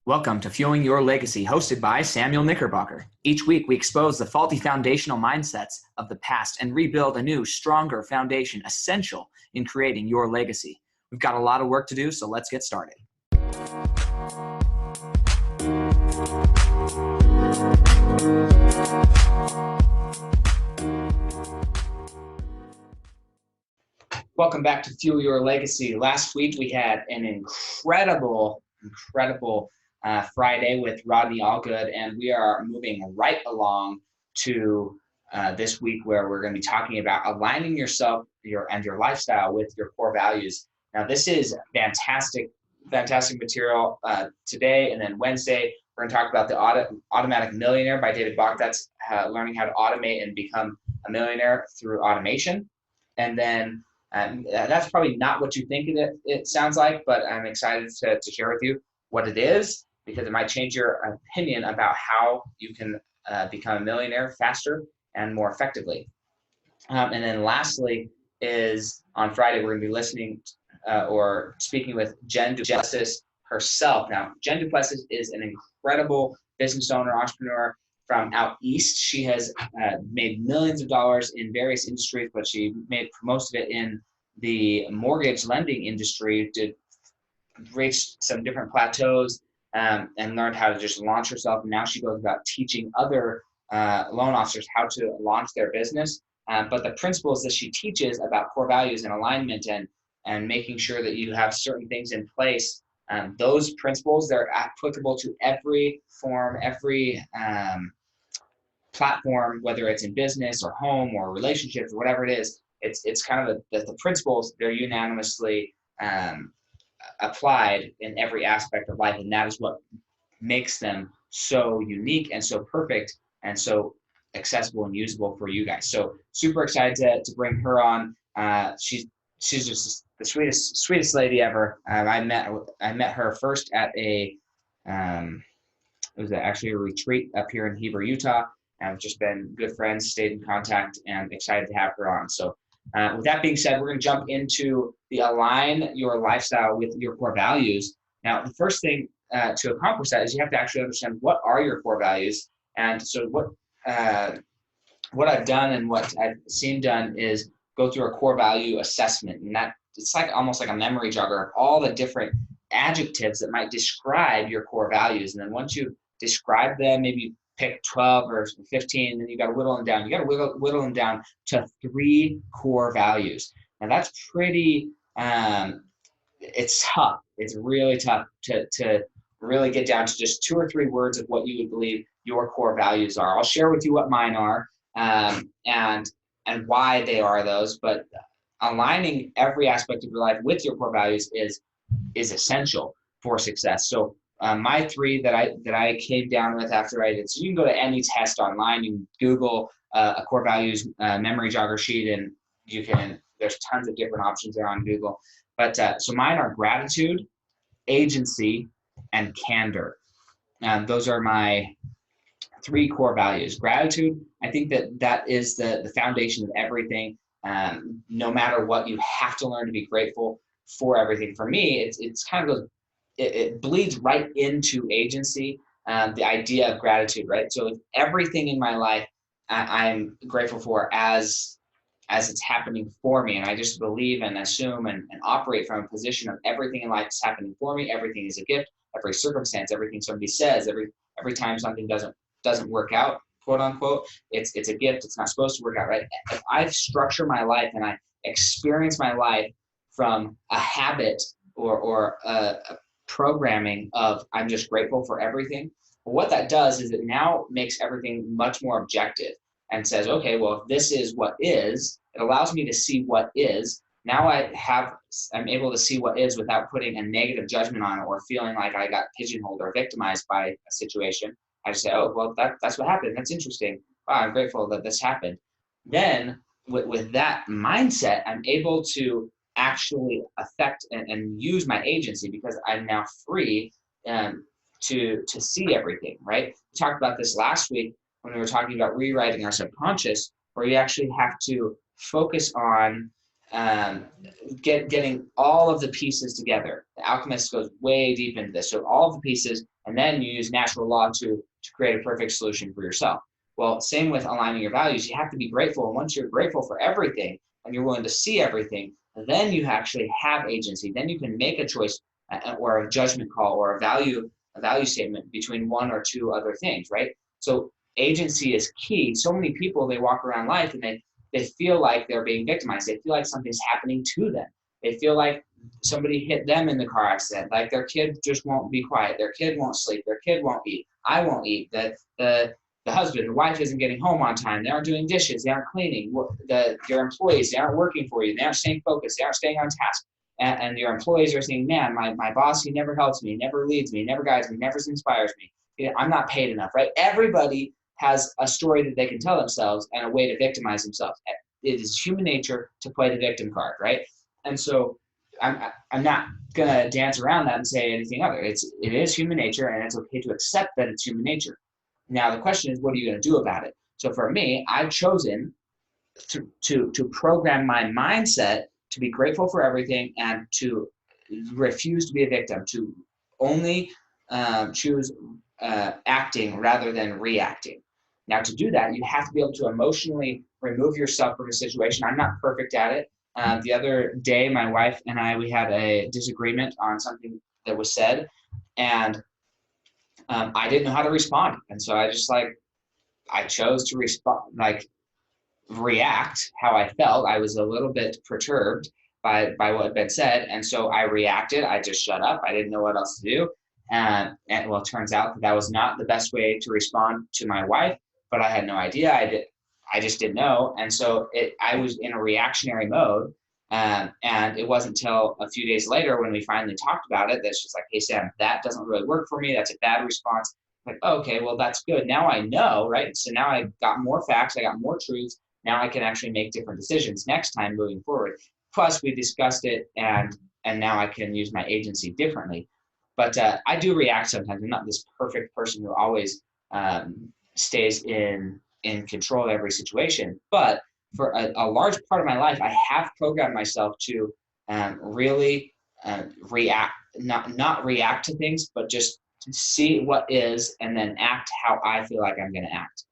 Welcome to Fueling Your Legacy, hosted by Samuel Knickerbocker. Each week, we expose the faulty foundational mindsets of the past and rebuild a new, stronger foundation essential in creating your legacy. We've got a lot of work to do, so let's get started. Welcome back to Fuel Your Legacy. Last week, we had an incredible Friday with Rodney Allgood, and we are moving right along to this week where we're going to be talking about aligning yourself and your lifestyle with your core values. Now, this is fantastic material today, and then Wednesday we're going to talk about the Automatic Millionaire by David Bach. That's learning how to automate and become a millionaire through automation. And then that's probably not what you think it sounds like, but I'm excited to share with you what it is, because it might change your opinion about how you can become a millionaire faster and more effectively. And then lastly is on Friday, we're going to be listening or speaking with Jen Duplessis herself. Now, Jen Duplessis is an incredible business owner, entrepreneur from out east. She has made millions of dollars in various industries, but she made most of it in the mortgage lending industry, did reach some different plateaus and learned how to just launch herself. And now she goes about teaching other loan officers how to launch their business. But the principles that she teaches about core values and alignment and making sure that you have certain things in place, those principles, they're applicable to every form, every platform, whether it's in business or home or relationships or whatever it is. It's kind of the principles, they're unanimously applied in every aspect of life, and that is what makes them so unique and so perfect and so accessible and usable for you guys. So super excited to bring her on. She's just the sweetest lady ever. I met her first at it was actually a retreat up here in Heber, Utah. And I've just been good friends, stayed in contact, and excited to have her on. So with that being said, we're going to jump into the align your lifestyle with your core values. Now, the first thing to accomplish that is you have to actually understand what are your core values. And so what I've done and what I've seen done is go through a core value assessment. And that it's like almost like a memory jogger of all the different adjectives that might describe your core values. And then once you describe them, maybe pick 12 or 15, and then you got to whittle them down. You got to whittle them down to 3 core values. Now that's pretty, it's tough. It's really tough to really get down to just 2 or 3 words of what you would believe your core values are. I'll share with you what mine are and why they are those, but aligning every aspect of your life with your core values is essential for success. So my 3 that I came down with after I did, so you can go to any test online, you can Google a core values memory jogger sheet, and there's tons of different options there on Google. But so mine are gratitude, agency, and candor. Those are my 3 core values. Gratitude, I think that is the foundation of everything. No matter what, you have to learn to be grateful for everything. For me, it's kind of goes, it bleeds right into agency, the idea of gratitude, right? So if everything in my life I'm grateful for as it's happening for me, and I just believe and assume and operate from a position of everything in life is happening for me, everything is a gift, every circumstance, everything somebody says, every time something doesn't work out, quote unquote, it's a gift, it's not supposed to work out, right? If I structure my life and I experience my life from a habit or a programming of I'm just grateful for everything, well, what that does is it now makes everything much more objective and says, okay, well, if this is what is, it allows me to see what is. Now I'm able to see what is without putting a negative judgment on it or feeling like I got pigeonholed or victimized by a situation. I just say, oh, well, that's what happened. That's interesting. Wow, I'm grateful that this happened. Then with that mindset, I'm able to actually affect and use my agency, because I'm now free to see everything, right? We talked about this last week when we were talking about rewriting our subconscious, where you actually have to focus on getting all of the pieces together. The Alchemist goes way deep into this. So all of the pieces And then you use natural law to create a perfect solution for yourself. Well, same with aligning your values. You have to be grateful. And once you're grateful for everything and you're willing to see everything, then you actually have agency. Then you can make a choice or a judgment call or a value statement between one or two other things, right? So agency is key. So many people, they walk around life and they feel like they're being victimized. They feel like something's happening to them. They feel like somebody hit them in the car accident, like their kid just won't be quiet, their kid won't sleep, their kid won't eat, I won't eat, that the husband, the wife isn't getting home on time, they aren't doing dishes, they aren't cleaning, your employees, they aren't working for you, they aren't staying focused, they aren't staying on task. And your employees are saying, man, my boss, he never helps me, never leads me, never guides me, never inspires me. I'm not paid enough, right? Everybody has a story that they can tell themselves and a way to victimize themselves. It is human nature to play the victim card, right? And so I'm not gonna dance around that and say anything other. It is human nature, and it's okay to accept that it's human nature. Now the question is, what are you gonna do about it? So for me, I've chosen to program my mindset to be grateful for everything and to refuse to be a victim, to only choose acting rather than reacting. Now, to do that, you have to be able to emotionally remove yourself from a situation. I'm not perfect at it. The other day, my wife and we had a disagreement on something that was said, and I didn't know how to respond. And so I chose to respond, react how I felt. I was a little bit perturbed by what had been said. And so I reacted. I just shut up. I didn't know what else to do. And well, it turns out that was not the best way to respond to my wife, but I had no idea. I just didn't know. And so I was in a reactionary mode. And it wasn't until a few days later when we finally talked about it that she's like, hey, Sam, that doesn't really work for me. That's a bad response. I'm like, oh, okay, well, that's good. Now I know, right? So now I got more facts. I got more truths. Now I can actually make different decisions next time moving forward. Plus, we discussed it, and now I can use my agency differently. But I do react sometimes. I'm not this perfect person who always stays in control of every situation. But for a large part of my life, I have programmed myself to really react, not react to things, but just to see what is and then act how I feel like I'm going to act.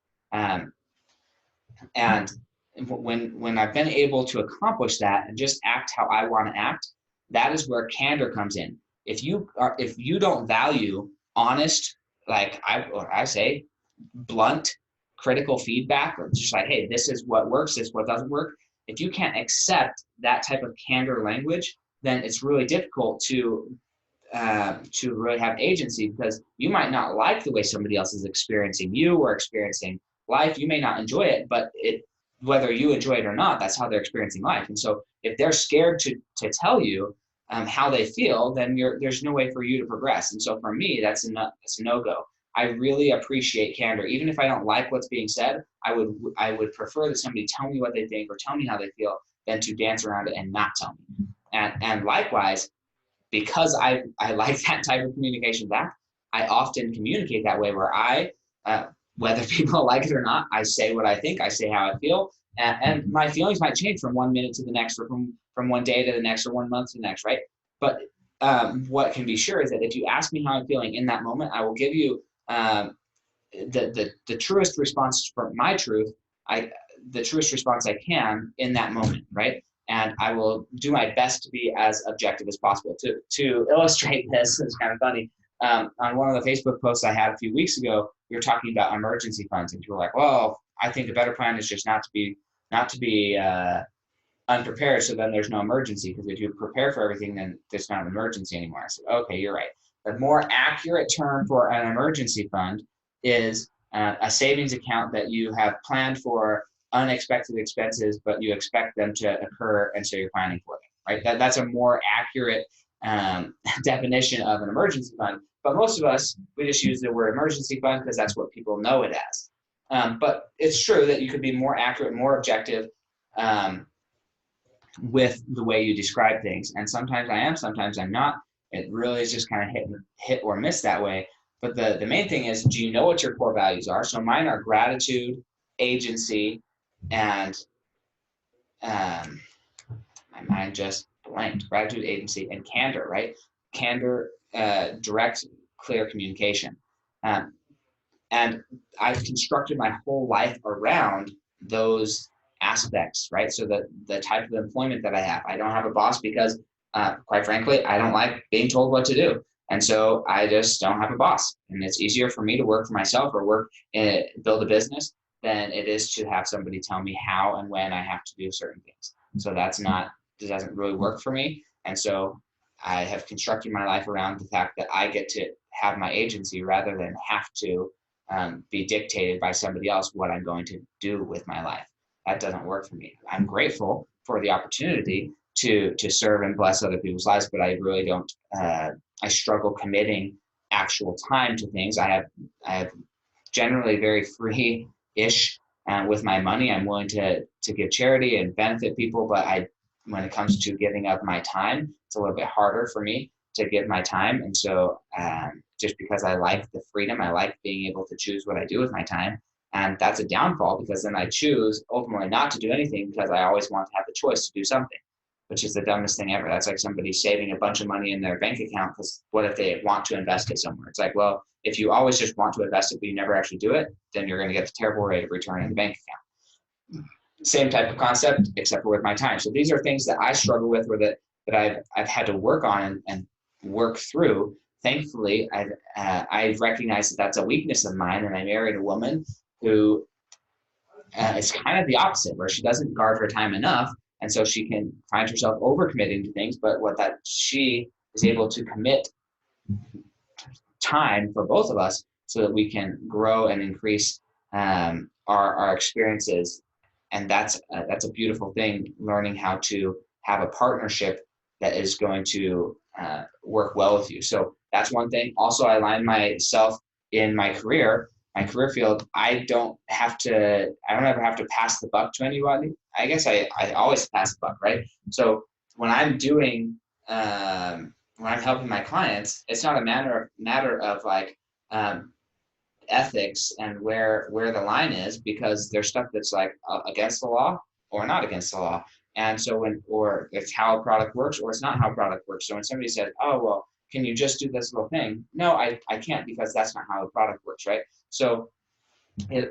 And when I've been able to accomplish that and just act how I want to act, that is where candor comes in. If you don't value honest, like I say, blunt, critical feedback, or just like, hey, this is what works, this is what doesn't work. If you can't accept that type of candor language, then it's really difficult to really have agency, because you might not like the way somebody else is experiencing you or experiencing life. You may not enjoy it, but whether you enjoy it or not, that's how they're experiencing life. And so if they're scared to tell you how they feel, then there's no way for you to progress. And so for me, that's a no-go. I really appreciate candor. Even if I don't like what's being said, I would prefer that somebody tell me what they think or tell me how they feel than to dance around it and not tell me. And likewise, because I like that type of communication back, I often communicate that way, where whether people like it or not, I say what I think, I say how I feel, and my feelings might change from 1 minute to the next, or from one day to the next, or 1 month to the next, right? But what can be sure is that if you ask me how I'm feeling in that moment, I will give you the truest response from my truth, the truest response I can in that moment, right? And I will do my best to be as objective as possible. To illustrate this, it's kind of funny. On one of the Facebook posts I had a few weeks ago, we were talking about emergency funds, and people were like, "Well, I think a better plan is just not to be unprepared, so then there's no emergency, because if you prepare for everything, then there's not an emergency anymore." I said, "Okay, you're right. The more accurate term for an emergency fund is a savings account that you have planned for unexpected expenses, but you expect them to occur, and so you're planning for them, right? That's a more accurate definition of an emergency fund. But most of us, we just use the word emergency fund because that's what people know it as. But it's true that you could be more accurate, more objective with the way you describe things. And sometimes I am, sometimes I'm not. It really is just kind of hit or miss that way. But the main thing is, do you know what your core values are? So mine are gratitude, agency, and my mind just blanked. Gratitude, agency, and candor, right? Candor, direct, clear communication. And I've constructed my whole life around those aspects, right? So the type of employment that I have, I don't have a boss because, quite frankly, I don't like being told what to do. And so I just don't have a boss. And it's easier for me to work for myself or build a business than it is to have somebody tell me how and when I have to do certain things. So it doesn't really work for me. And so I have constructed my life around the fact that I get to have my agency rather than have to be dictated by somebody else what I'm going to do with my life. That doesn't work for me. I'm grateful for the opportunity to serve and bless other people's lives, but I really don't. I struggle committing actual time to things. I have generally very free-ish with my money. I'm willing to give charity and benefit people, but when it comes to giving up my time, it's a little bit harder for me to give my time. And so just because I like the freedom, I like being able to choose what I do with my time. And that's a downfall because then I choose ultimately not to do anything because I always want to have the choice to do something, which is the dumbest thing ever. That's like somebody saving a bunch of money in their bank account because what if they want to invest it somewhere? It's like, well, if you always just want to invest it but you never actually do it, then you're going to get a terrible rate of return in the bank account. Same type of concept, except for with my time. So these are things that I struggle with or that I've had to work on and work through. Thankfully, I've recognized that that's a weakness of mine, and I married a woman who is kind of the opposite, where she doesn't guard her time enough, and so she can find herself overcommitting to things. But she is able to commit time for both of us so that we can grow and increase our experiences. And that's a beautiful thing, learning how to have a partnership that is going to work well with you. So that's one thing. Also, I align myself in my career field. I don't ever have to pass the buck to anybody. I guess I always pass the buck, right? So when I'm doing, when I'm helping my clients, it's not a matter of like ethics and where the line is, because there's stuff that's like against the law or not against the law. And so or it's how a product works or it's not how a product works. So when somebody says, oh, well, can you just do this little thing? No, I can't, because that's not how the product works, right? So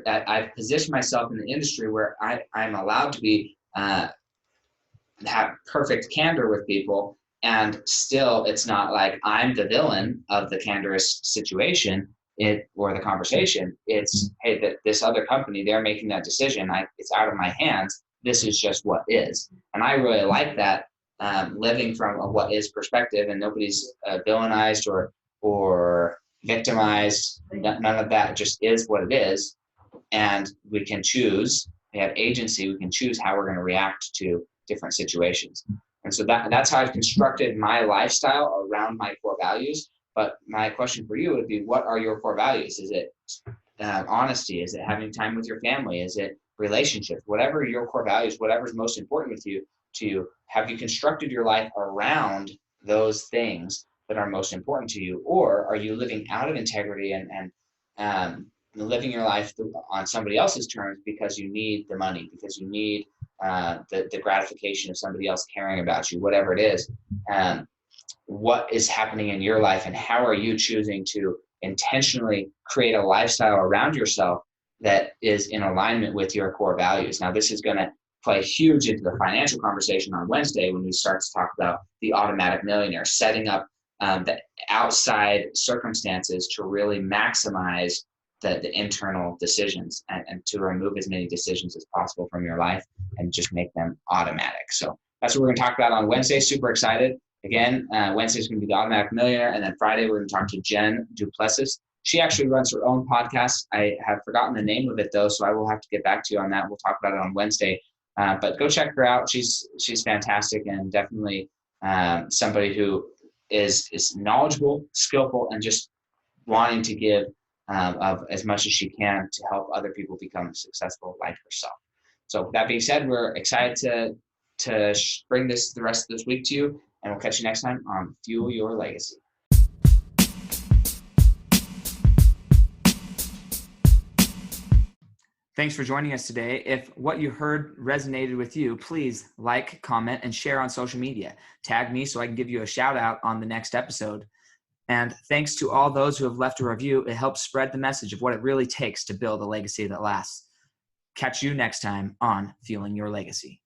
I've positioned myself in an industry where I'm allowed to be have perfect candor with people, and still it's not like I'm the villain of the candorous situation or the conversation. It's, hey, this other company, they're making that decision. It's out of my hands. This is just what is. And I really like that, living from a what is perspective, and nobody's villainized or victimized. None of that, just is what it is. And we can choose, we have agency, we can choose how we're going to react to different situations. And so that's how I've constructed my lifestyle around my core values. But my question for you would be, what are your core values? Is it honesty? Is it having time with your family? Is it relationships? Whatever your core values, whatever's most important to you, have you constructed your life around those things that are most important to you? Or are you living out of integrity and living your life on somebody else's terms because you need the money, because you need the gratification of somebody else caring about you, whatever it is? What is happening in your life, and how are you choosing to intentionally create a lifestyle around yourself that is in alignment with your core values? Now, this is going to play huge into the financial conversation on Wednesday when we start to talk about the automatic millionaire, setting up the outside circumstances to really maximize the internal decisions and to remove as many decisions as possible from your life and just make them automatic. So that's what we're going to talk about on Wednesday. Super excited. Again, Wednesday is going to be the Automatic Millionaire, and then Friday we're going to talk to Jen Duplessis. She actually runs her own podcast. I have forgotten the name of it though, so I will have to get back to you on that. We'll talk about it on Wednesday. But go check her out. She's fantastic, and definitely somebody who is knowledgeable, skillful, and just wanting to give of as much as she can to help other people become successful like herself. So with that being said, we're excited to bring the rest of this week to you, and we'll catch you next time on Fuel Your Legacy. Thanks for joining us today. If what you heard resonated with you, please like, comment, and share on social media. Tag me so I can give you a shout out on the next episode. And thanks to all those who have left a review. It helps spread the message of what it really takes to build a legacy that lasts. Catch you next time on Fueling Your Legacy.